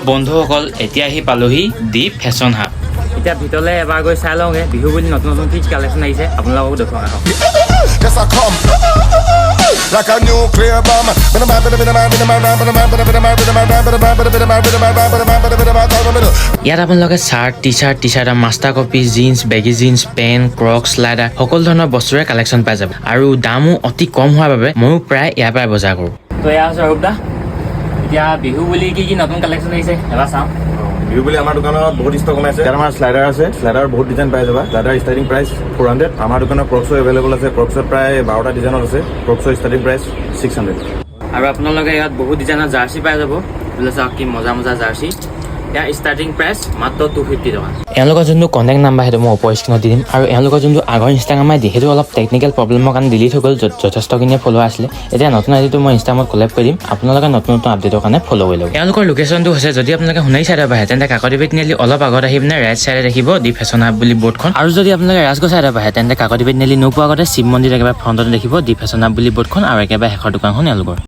বন্ধুসকল এতিয়া আহি পালোহি দি ফেশ্বন হাব এতিয়া ভিতৰলৈ এবাৰ গৈ চাই লওঁগে বিহু বুলি নতুন নতুন কি কালেকশ্যন আহিছে আপোনালোকক দেখুৱাম আহক Yes, I come like a nuclear bomb. ইয়াত আপোনালোকে চাৰ্ট টি shirt master copy jeans baggy jeans pant crocs লাইডাৰ সকলো ধৰণৰ বস্তুৰে কালেকশ্যন পাই যাব আৰু দামো অতি কম হোৱাৰ বাবে ময়ো প্ৰায় ইয়াৰ পৰাই বজাৰ কৰোঁ তো এয়া হৈছে অৰূপ দা এতিয়া বিহু বুলি কি নতুন কালেকশ্যন আহিছে এবাৰ চাওঁ বিহু বুলি আমাৰ দোকানত বহুত ষ্টক কমাইছে ইয়াত আমাৰ স্লাইডাৰ আছে স্লাইডাৰ বহুত ডিজাইন পাই যাবা স্লাইডাৰ ষ্টাৰ্টিং প্ৰাইচ 400 আমাৰ দোকানত ক্ৰক্সো এভেইলেবল আছে ক্ৰক্সত প্ৰায় 12টা ডিজাইনত আছে ক্ৰক্সৰ ষ্টাৰ্টিং প্ৰাইচ 600 আৰু আপোনালোকে ইয়াত বহুত ডিজাইনৰ জাৰ্চি পাই যাব বোলে চাওক কি মজা মজা জাৰ্চি ইয়াৰ ষ্টাৰ্টিং প্ৰাইচ মাত্ৰ 250 টকা এওঁলোকৰ যোনটো কণ্টেক্ট নাম্বাৰ সেইটো মই ওপৰ স্ক্ৰীণত দি দিম আৰু এওঁলোকৰ যোনটো আগৰ ইনষ্টাগ্ৰাম আইডি সেইটো অলপ টেকনিকেল প্ৰব্লেমৰ কাৰণে ডিলিট হৈ গ'ল যথেষ্টখিনিয়ে ফ'ল' আছিলে এতিয়া নতুন আইডিটো মই ইনষ্টাগ্ৰামত কলেব কৰি দিম আপোনালোকে নতুন নতুন আপডেটৰ কাৰণে ফ'ল' কৰি ল'ব এওঁলোকৰ লোকেশ্যনটো হৈছে যদি আপোনালোকে সোণাৰী চাইডৰ পৰা আহে তেন্তে কাকতি তিনিআলি অলপ আগত আহি পিনে ৰাইট চাইডে দেখিব দি ফেশ্বন হাব বুলি বৰ্ডখন আৰু যদি আপোনালোকে ৰাজগড় চাইডৰ পৰা আহে তেন্তে কাকতি তিনিআলি নোপোৱাৰ আগতে শিৱ মন্দিৰ একেবাৰে ফ্ৰণ্টতে দেখিব দি ফেশ্বন হাব বুলি বৰ্ডখন আৰু একেবাৰে শেষৰ দোকানখন এওঁলোকৰ